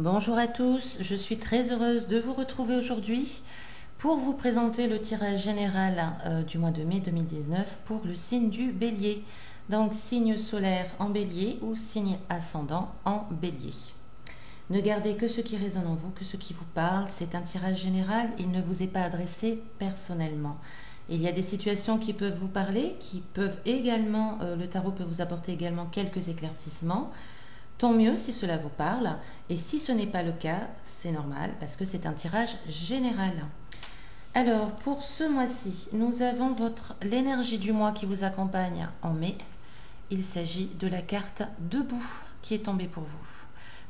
Bonjour à tous, je suis très heureuse de vous retrouver aujourd'hui pour vous présenter le tirage général du mois de mai 2019 pour le signe du Bélier. Donc signe solaire en Bélier ou signe ascendant en Bélier. Ne gardez que ce qui résonne en vous, que ce qui vous parle. C'est un tirage général, il ne vous est pas adressé personnellement. Il y a des situations qui peuvent vous parler, qui peuvent également, le tarot peut vous apporter également quelques éclaircissements. Tant mieux si cela vous parle, et si ce n'est pas le cas, c'est normal parce que c'est un tirage général. Alors, pour ce mois-ci, nous avons l'énergie du mois qui vous accompagne en mai. Il s'agit de la carte Debout qui est tombée pour vous.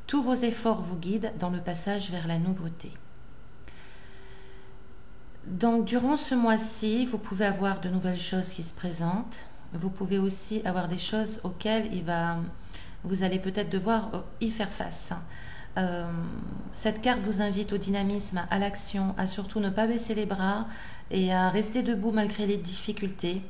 Tous vos efforts vous guident dans le passage vers la nouveauté. Donc, durant ce mois-ci, vous pouvez avoir de nouvelles choses qui se présentent. Vous pouvez aussi avoir des choses auxquelles vous allez peut-être devoir y faire face. Cette carte vous invite au dynamisme, à l'action, à surtout ne pas baisser les bras et à rester debout malgré les difficultés.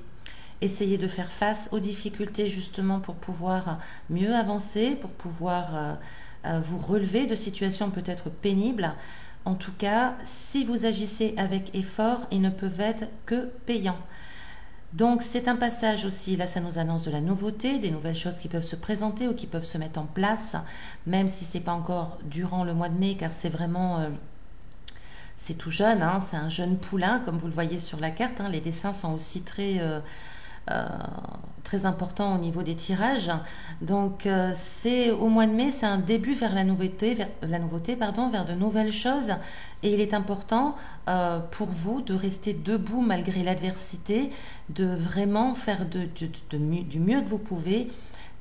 Essayez de faire face aux difficultés justement pour pouvoir mieux avancer, pour pouvoir vous relever de situations peut-être pénibles. En tout cas, si vous agissez avec effort, ils ne peuvent être que payants. Donc c'est un passage aussi, là ça nous annonce de la nouveauté, des nouvelles choses qui peuvent se présenter ou qui peuvent se mettre en place, même si ce n'est pas encore durant le mois de mai, car c'est vraiment, c'est tout jeune, hein, c'est un jeune poulain, comme vous le voyez sur la carte, hein, les dessins sont aussi très importants au niveau des tirages. Donc c'est au mois de mai, c'est un début vers la nouveauté, vers de nouvelles choses. Et il est important pour vous de rester debout malgré l'adversité, de vraiment faire du mieux que vous pouvez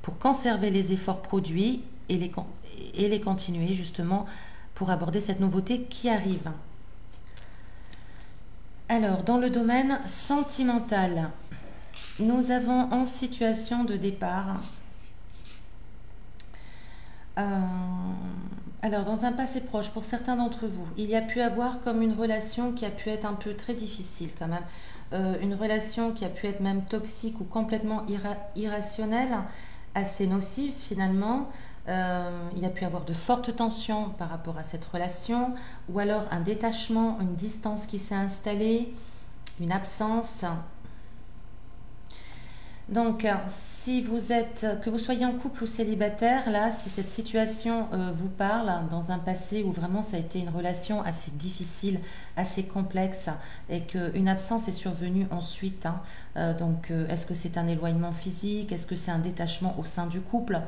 pour conserver les efforts produits et les continuer justement pour aborder cette nouveauté qui arrive. Alors, dans le domaine sentimental, nous avons en situation de départ. Alors, dans un passé proche, pour certains d'entre vous, il y a pu avoir comme une relation qui a pu être un peu très difficile quand même. Une relation qui a pu être même toxique ou complètement irrationnelle, assez nocive finalement. Il y a pu avoir de fortes tensions par rapport à cette relation, ou alors un détachement, une distance qui s'est installée, une absence. Donc, que vous soyez en couple ou célibataire, là, si cette situation vous parle, dans un passé où vraiment ça a été une relation assez difficile, assez complexe, et qu'une absence est survenue ensuite, hein, est-ce que c'est un éloignement physique? Est-ce que c'est un détachement au sein du couple?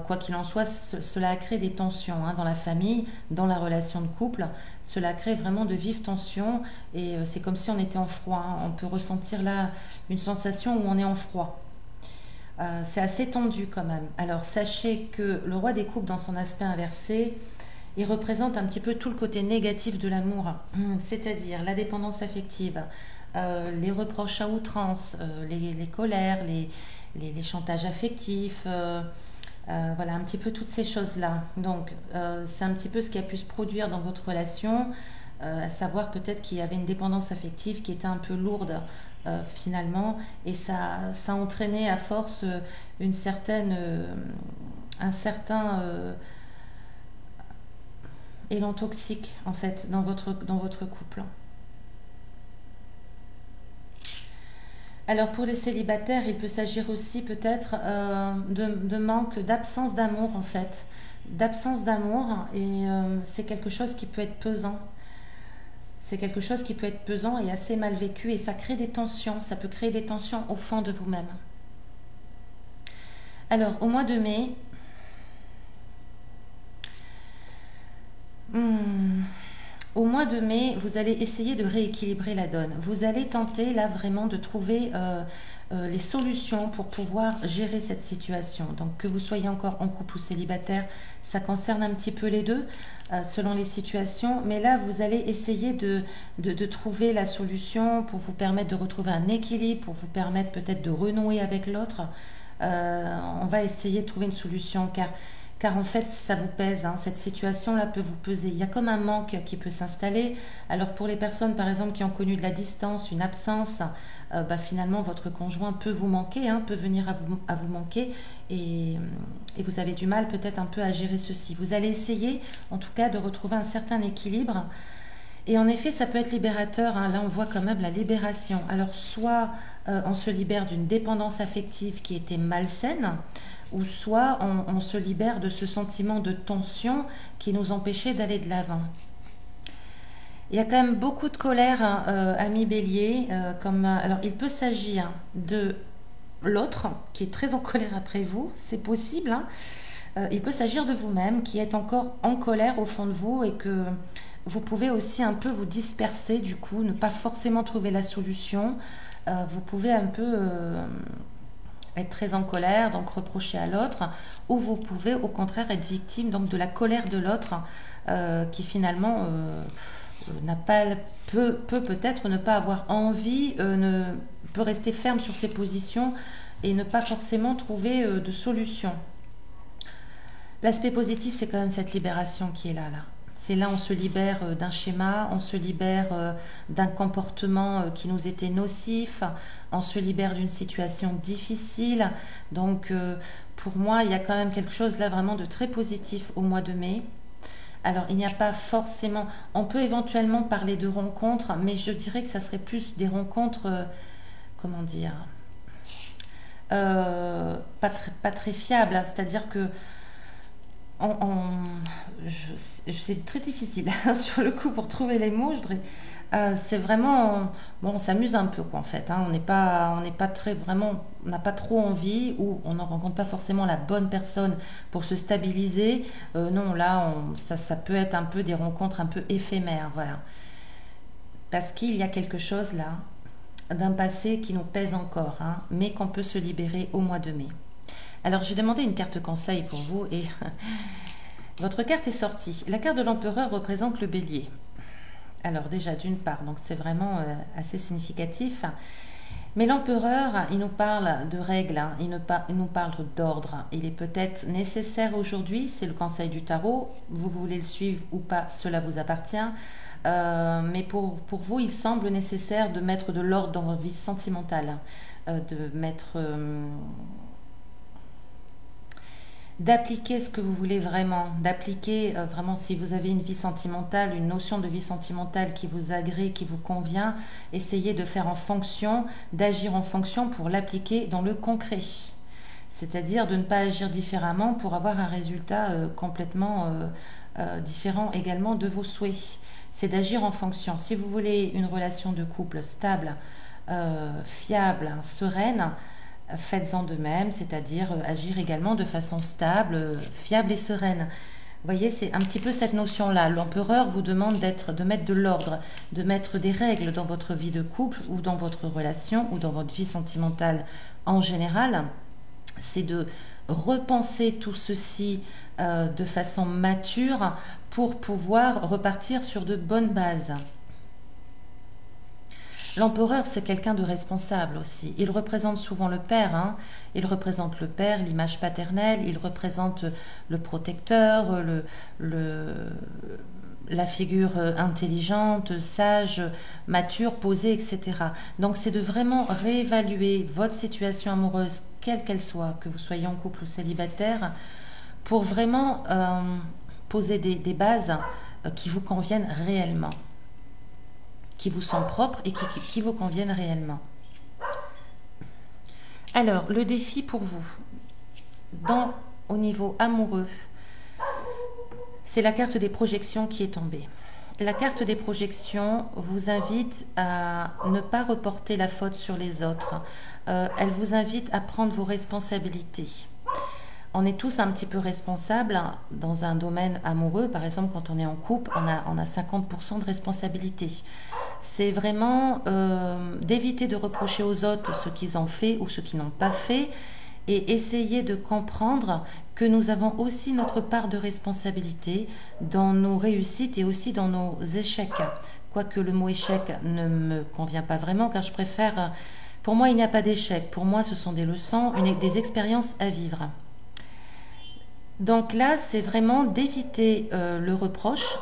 Quoi qu'il en soit, cela a créé des tensions hein, dans la famille, dans la relation de couple. Cela crée vraiment de vives tensions et c'est comme si on était en froid. Hein. On peut ressentir là une sensation où on est en froid. C'est assez tendu quand même. Alors sachez que le roi des coupes dans son aspect inversé, il représente un petit peu tout le côté négatif de l'amour, c'est-à-dire la dépendance affective, les reproches à outrance, les colères, les chantages affectifs, voilà un petit peu toutes ces choses-là. Donc c'est un petit peu ce qui a pu se produire dans votre relation, à savoir peut-être qu'il y avait une dépendance affective qui était un peu lourde finalement, et ça a entraîné à force un certain élan toxique en fait dans votre couple. Alors pour les célibataires, il peut s'agir aussi peut-être de manque, d'absence d'amour en fait. D'absence d'amour et c'est quelque chose qui peut être pesant. C'est quelque chose qui peut être pesant et assez mal vécu et ça crée des tensions. Ça peut créer des tensions au fond de vous-même. Alors au mois de mai... Au mois de mai, vous allez essayer de rééquilibrer la donne. Vous allez tenter là vraiment de trouver les solutions pour pouvoir gérer cette situation. Donc que vous soyez encore en couple ou célibataire, ça concerne un petit peu les deux selon les situations. Mais là, vous allez essayer de trouver la solution pour vous permettre de retrouver un équilibre, pour vous permettre peut-être de renouer avec l'autre. On va essayer de trouver une solution car en fait ça vous pèse, hein, cette situation-là peut vous peser. Il y a comme un manque qui peut s'installer. Alors pour les personnes par exemple qui ont connu de la distance, une absence, finalement votre conjoint peut vous manquer, hein, peut venir à vous manquer et vous avez du mal peut-être un peu à gérer ceci. Vous allez essayer en tout cas de retrouver un certain équilibre et en effet ça peut être libérateur, hein. Là on voit quand même la libération. Alors soit on se libère d'une dépendance affective qui était malsaine, ou soit on se libère de ce sentiment de tension qui nous empêchait d'aller de l'avant. Il y a quand même beaucoup de colère, hein, ami Bélier. Alors, il peut s'agir de l'autre qui est très en colère après vous, c'est possible, hein. Il peut s'agir de vous-même qui êtes encore en colère au fond de vous et que vous pouvez aussi un peu vous disperser, du coup, ne pas forcément trouver la solution. Vous pouvez un peu être très en colère, donc reprocher à l'autre, ou vous pouvez au contraire être victime donc de la colère de l'autre qui finalement n'a pas peut-être ne pas avoir envie, peut rester ferme sur ses positions et ne pas forcément trouver de solution. L'aspect positif, c'est quand même cette libération qui est là. C'est là on se libère d'un schéma, on se libère d'un comportement qui nous était nocif, on se libère d'une situation difficile. Donc pour moi, il y a quand même quelque chose là vraiment de très positif au mois de mai. Alors il n'y a pas forcément, on peut éventuellement parler de rencontres, mais je dirais que ça serait plus des rencontres, comment dire, pas très fiables, hein. C'est-à-dire que c'est très difficile sur le coup pour trouver les mots. C'est vraiment bon, on s'amuse un peu quoi en fait, hein. On n'est pas très vraiment, on n'a pas trop envie ou on ne rencontre pas forcément la bonne personne pour se stabiliser. Non, là, ça peut être un peu des rencontres un peu éphémères, voilà. Parce qu'il y a quelque chose là d'un passé qui nous pèse encore, hein, mais qu'on peut se libérer au mois de mai. Alors, j'ai demandé une carte conseil pour vous et votre carte est sortie. La carte de l'empereur représente le bélier. Alors déjà, d'une part, donc c'est vraiment assez significatif. Mais l'empereur, il nous parle de règles, hein, il nous parle d'ordre. Il est peut-être nécessaire aujourd'hui, c'est le conseil du tarot, vous voulez le suivre ou pas, cela vous appartient. Mais pour vous, il semble nécessaire de mettre de l'ordre dans votre vie sentimentale, de mettre... d'appliquer ce que vous voulez vraiment, d'appliquer vraiment si vous avez une vie sentimentale, une notion de vie sentimentale qui vous agrée, qui vous convient, essayez de faire en fonction, d'agir en fonction pour l'appliquer dans le concret. C'est-à-dire de ne pas agir différemment pour avoir un résultat complètement différent également de vos souhaits. C'est d'agir en fonction. Si vous voulez une relation de couple stable, fiable, sereine, faites-en de même, c'est-à-dire agir également de façon stable, fiable et sereine. Vous voyez, c'est un petit peu cette notion-là. L'empereur vous demande de mettre de l'ordre, de mettre des règles dans votre vie de couple ou dans votre relation ou dans votre vie sentimentale en général. C'est de repenser tout ceci de façon mature pour pouvoir repartir sur de bonnes bases. L'empereur, c'est quelqu'un de responsable aussi. Il représente souvent le père, hein. Il représente le père, l'image paternelle, il représente le protecteur, la figure intelligente, sage, mature, posée, etc. Donc c'est de vraiment réévaluer votre situation amoureuse, quelle qu'elle soit, que vous soyez en couple ou célibataire, pour vraiment poser des bases qui vous conviennent réellement, qui vous sont propres et qui vous conviennent réellement. Alors, le défi pour vous, au niveau amoureux, c'est la carte des projections qui est tombée. La carte des projections vous invite à ne pas reporter la faute sur les autres. Elle vous invite à prendre vos responsabilités. On est tous un petit peu responsables dans un domaine amoureux. Par exemple, quand on est en couple, on a 50% de responsabilité. C'est vraiment d'éviter de reprocher aux autres ce qu'ils ont fait ou ce qu'ils n'ont pas fait et essayer de comprendre que nous avons aussi notre part de responsabilité dans nos réussites et aussi dans nos échecs. Quoique le mot échec ne me convient pas vraiment, car je préfère... Pour moi, il n'y a pas d'échec. Pour moi, ce sont des leçons, des expériences à vivre. Donc là, c'est vraiment d'éviter le reproche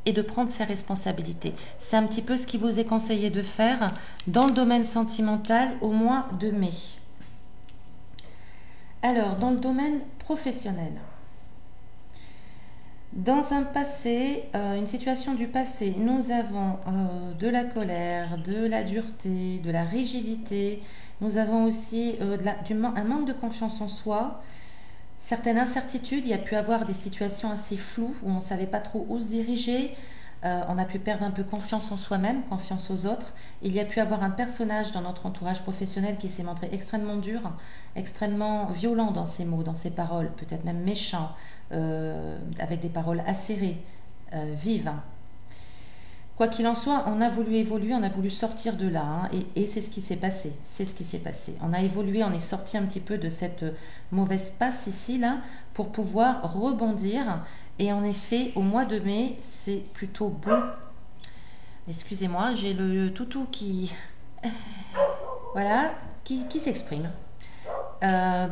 et de prendre ses responsabilités. C'est un petit peu ce qui vous est conseillé de faire dans le domaine sentimental au mois de mai. Alors, dans le domaine professionnel, dans un passé, une situation du passé, nous avons de la colère, de la dureté, de la rigidité. Nous avons aussi un manque de confiance en soi, certaines incertitudes. Il y a pu avoir des situations assez floues où on ne savait pas trop où se diriger. On a pu perdre un peu confiance en soi-même, confiance aux autres. Il y a pu avoir un personnage dans notre entourage professionnel qui s'est montré extrêmement dur, extrêmement violent dans ses mots, dans ses paroles, peut-être même méchant, avec des paroles acérées, vives. Quoi qu'il en soit, on a voulu évoluer, on a voulu sortir de là, hein, et c'est ce qui s'est passé. C'est ce qui s'est passé. On a évolué, on est sorti un petit peu de cette mauvaise passe ici, là, pour pouvoir rebondir. Et en effet, au mois de mai, c'est plutôt bon. Excusez-moi, j'ai le toutou qui, voilà, qui s'exprime.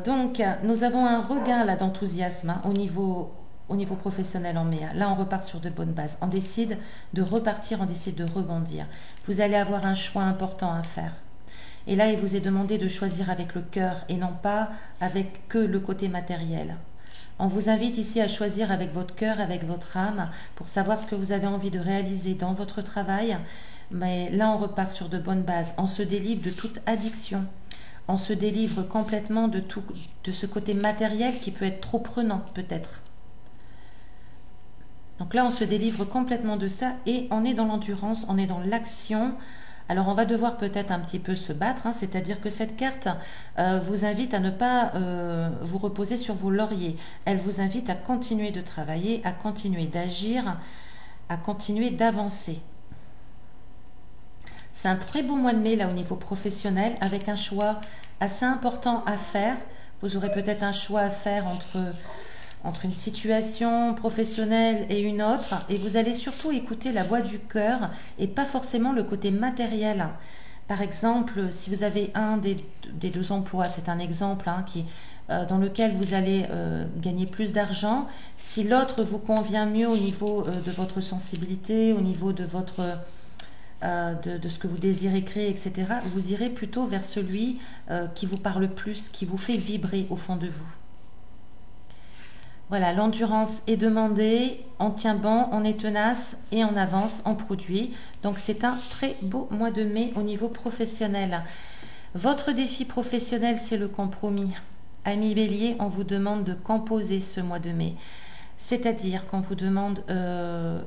Donc, nous avons un regain là d'enthousiasme, hein, au niveau professionnel en mai. Là, on repart sur de bonnes bases. On décide de repartir, on décide de rebondir. Vous allez avoir un choix important à faire. Et là, il vous est demandé de choisir avec le cœur et non pas avec que le côté matériel. On vous invite ici à choisir avec votre cœur, avec votre âme, pour savoir ce que vous avez envie de réaliser dans votre travail. Mais là, on repart sur de bonnes bases. On se délivre de toute addiction. On se délivre complètement de ce côté matériel qui peut être trop prenant, peut-être. Donc là, on se délivre complètement de ça et on est dans l'endurance, on est dans l'action. Alors, on va devoir peut-être un petit peu se battre, hein, c'est-à-dire que cette carte vous invite à ne pas vous reposer sur vos lauriers. Elle vous invite à continuer de travailler, à continuer d'agir, à continuer d'avancer. C'est un très beau mois de mai là au niveau professionnel avec un choix assez important à faire. Vous aurez peut-être un choix à faire entre une situation professionnelle et une autre, et vous allez surtout écouter la voix du cœur et pas forcément le côté matériel. Par exemple, si vous avez un des deux emplois, c'est un exemple hein, dans lequel vous allez gagner plus d'argent, si l'autre vous convient mieux au niveau de votre sensibilité, au niveau de votre de ce que vous désirez créer, etc., vous irez plutôt vers celui qui vous parle plus, qui vous fait vibrer au fond de vous. Voilà, l'endurance est demandée, on tient bon, on est tenace et on avance, on produit. Donc c'est un très beau mois de mai au niveau professionnel. Votre défi professionnel, c'est le compromis. Amis Bélier, on vous demande de composer ce mois de mai. C'est-à-dire qu'on vous demande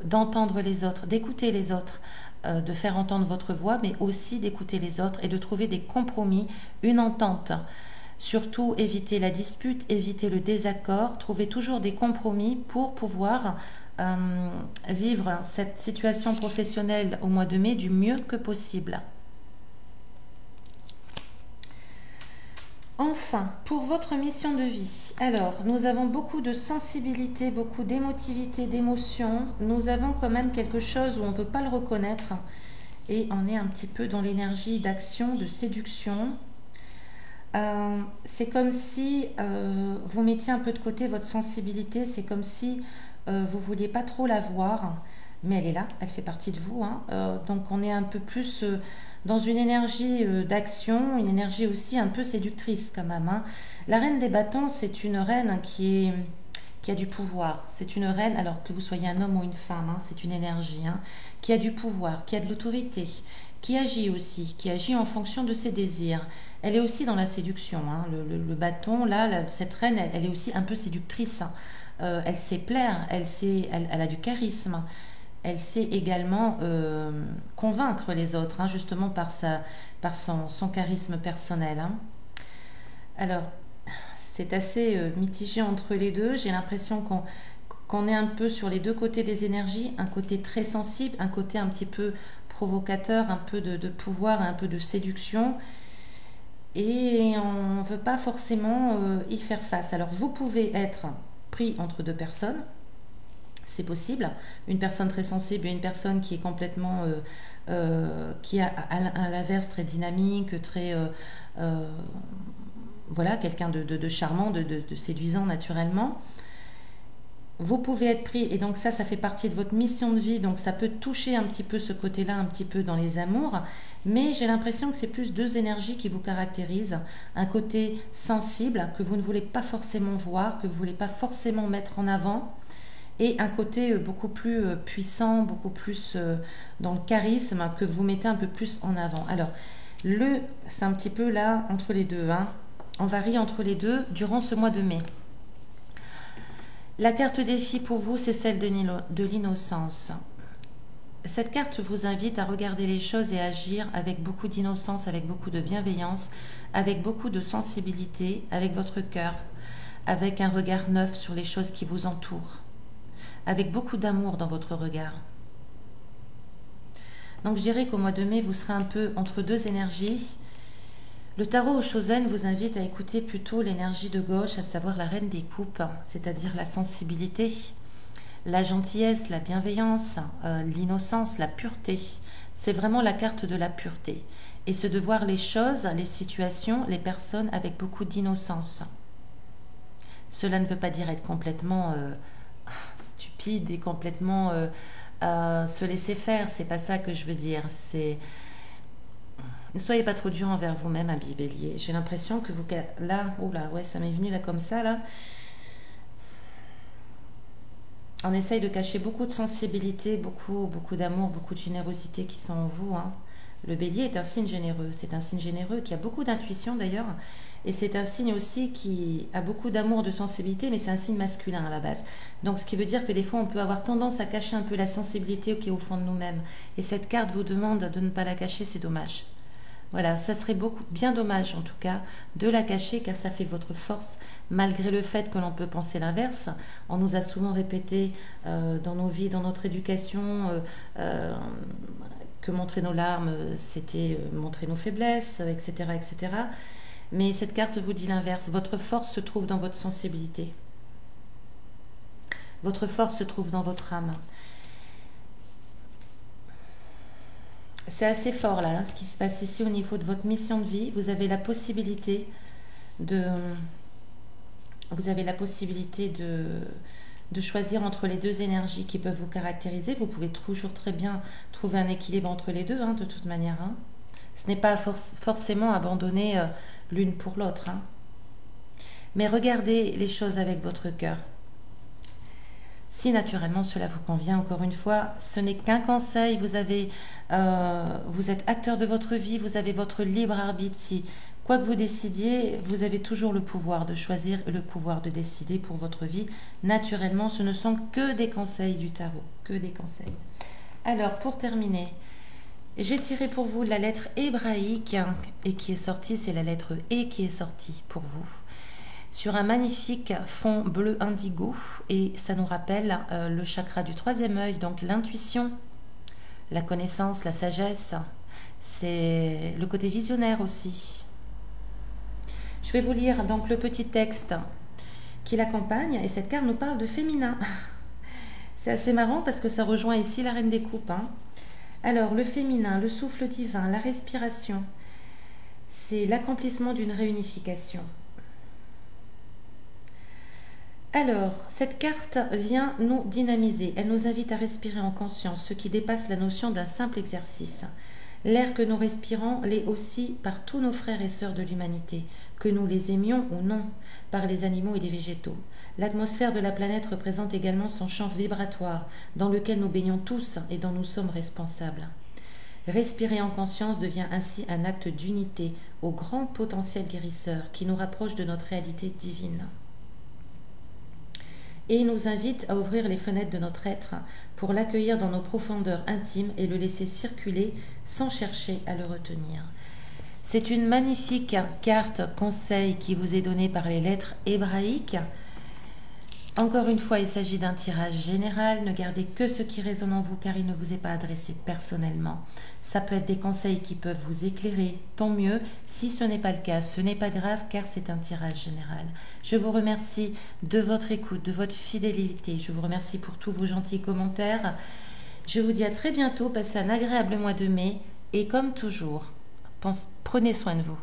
d'entendre les autres, d'écouter les autres, de faire entendre votre voix, mais aussi d'écouter les autres et de trouver des compromis, une entente. Surtout, évitez la dispute, évitez le désaccord, trouvez toujours des compromis pour pouvoir vivre cette situation professionnelle au mois de mai du mieux que possible. Enfin, pour votre mission de vie, alors nous avons beaucoup de sensibilité, beaucoup d'émotivité, d'émotion. Nous avons quand même quelque chose où on ne veut pas le reconnaître et on est un petit peu dans l'énergie d'action, de séduction. C'est comme si vous mettiez un peu de côté votre sensibilité, c'est comme si vous ne vouliez pas trop la voir, mais elle est là, elle fait partie de vous, hein. Donc on est un peu plus dans une énergie d'action, une énergie aussi un peu séductrice quand même, hein. La reine des bâtons, c'est une reine qui a du pouvoir. C'est une reine, alors que vous soyez un homme ou une femme, hein, c'est une énergie, hein, qui a du pouvoir, qui a de l'autorité, qui agit aussi, qui agit en fonction de ses désirs. Elle est aussi dans la séduction, hein. Le bâton, là, cette reine, elle est aussi un peu séductrice, hein. Elle sait plaire, elle a du charisme. Elle sait également convaincre les autres, hein, justement par son charisme personnel, hein. Alors, c'est assez mitigé entre les deux. J'ai l'impression qu'on est un peu sur les deux côtés des énergies, un côté très sensible, un côté un petit peu provocateur, un peu de pouvoir, un peu de séduction. Et on ne veut pas forcément y faire face. Alors, vous pouvez être pris entre deux personnes. C'est possible. Une personne très sensible et une personne qui est complètement, qui est à l'inverse très dynamique, très, voilà, quelqu'un de charmant, de séduisant naturellement. vous pouvez être pris, et donc ça fait partie de votre mission de vie, donc ça peut toucher un petit peu ce côté-là, un petit peu dans les amours, mais j'ai l'impression que c'est plus deux énergies qui vous caractérisent. Un côté sensible, que vous ne voulez pas forcément voir, que vous ne voulez pas forcément mettre en avant, et un côté beaucoup plus puissant, beaucoup plus dans le charisme, que vous mettez un peu plus en avant. Alors, c'est un petit peu là, entre les deux, hein. On varie entre les deux durant ce mois de mai. La carte défi pour vous, c'est celle de l'innocence. Cette carte vous invite à regarder les choses et agir avec beaucoup d'innocence, avec beaucoup de bienveillance, avec beaucoup de sensibilité, avec votre cœur, avec un regard neuf sur les choses qui vous entourent, avec beaucoup d'amour dans votre regard. Donc je dirais qu'au mois de mai, vous serez un peu entre deux énergies. Le tarot au Chosen vous invite à écouter plutôt l'énergie de gauche, à savoir la reine des coupes, c'est-à-dire la sensibilité, la gentillesse, la bienveillance, l'innocence, la pureté. C'est vraiment la carte de la pureté. Et c'est de voir les choses, les situations, les personnes avec beaucoup d'innocence. Cela ne veut pas dire être complètement stupide et complètement se laisser faire. C'est pas ça que je veux dire. Ne soyez pas trop dur envers vous-même, Abbé Bélier. J'ai l'impression que vous... Là, oh là, ouais, ça m'est venu là comme ça, là. On essaye de cacher beaucoup de sensibilité, beaucoup d'amour, beaucoup de générosité qui sont en vous, hein. Le Bélier est un signe généreux. C'est un signe généreux qui a beaucoup d'intuition d'ailleurs. Et c'est un signe aussi qui a beaucoup d'amour, de sensibilité, mais c'est un signe masculin à la base. Donc ce qui veut dire que des fois on peut avoir tendance à cacher un peu la sensibilité qui est au fond de nous-mêmes. Et cette carte vous demande de ne pas la cacher, c'est dommage. Voilà, ça serait bien dommage en tout cas de la cacher car ça fait votre force, malgré le fait que l'on peut penser l'inverse. On nous a souvent répété dans nos vies, dans notre éducation, que montrer nos larmes, c'était montrer nos faiblesses, etc., etc. Mais cette carte vous dit l'inverse. Votre force se trouve dans votre sensibilité. Votre force se trouve dans votre âme. C'est assez fort là, hein, ce qui se passe ici au niveau de votre mission de vie. Vous avez la possibilité de choisir entre les deux énergies qui peuvent vous caractériser. Vous pouvez toujours très bien trouver un équilibre entre les deux, hein, de toute manière, hein. Ce n'est pas forcément abandonner l'une pour l'autre, hein. Mais regardez les choses avec votre cœur. Si naturellement cela vous convient, encore une fois, ce n'est qu'un conseil. Vous êtes acteur de votre vie, vous avez votre libre arbitre. Si quoi que vous décidiez, vous avez toujours le pouvoir de choisir, le pouvoir de décider pour votre vie. Naturellement, ce ne sont que des conseils du tarot, que des conseils. Alors, pour terminer, j'ai tiré pour vous la lettre hébraïque et qui est sortie, c'est la lettre E qui est sortie pour vous, sur un magnifique fond bleu indigo, et ça nous rappelle le chakra du troisième œil, donc l'intuition, la connaissance, la sagesse, c'est le côté visionnaire aussi. Je vais vous lire donc le petit texte qui l'accompagne, et cette carte nous parle de féminin. C'est assez marrant parce que ça rejoint ici la reine des coupes, hein. Alors, le féminin, le souffle divin, la respiration, c'est l'accomplissement d'une réunification. Alors, cette carte vient nous dynamiser. Elle nous invite à respirer en conscience, ce qui dépasse la notion d'un simple exercice. L'air que nous respirons l'est aussi par tous nos frères et sœurs de l'humanité, que nous les aimions ou non, par les animaux et les végétaux. L'atmosphère de la planète représente également son champ vibratoire, dans lequel nous baignons tous et dont nous sommes responsables. Respirer en conscience devient ainsi un acte d'unité au grand potentiel guérisseur qui nous rapproche de notre réalité divine. Et il nous invite à ouvrir les fenêtres de notre être pour l'accueillir dans nos profondeurs intimes et le laisser circuler sans chercher à le retenir. C'est une magnifique carte conseil qui vous est donnée par les lettres hébraïques. Encore une fois, il s'agit d'un tirage général. Ne gardez que ce qui résonne en vous car il ne vous est pas adressé personnellement. Ça peut être des conseils qui peuvent vous éclairer, tant mieux. Si ce n'est pas le cas, ce n'est pas grave car c'est un tirage général. Je vous remercie de votre écoute, de votre fidélité. Je vous remercie pour tous vos gentils commentaires. Je vous dis à très bientôt. Passez un agréable mois de mai et comme toujours, prenez soin de vous.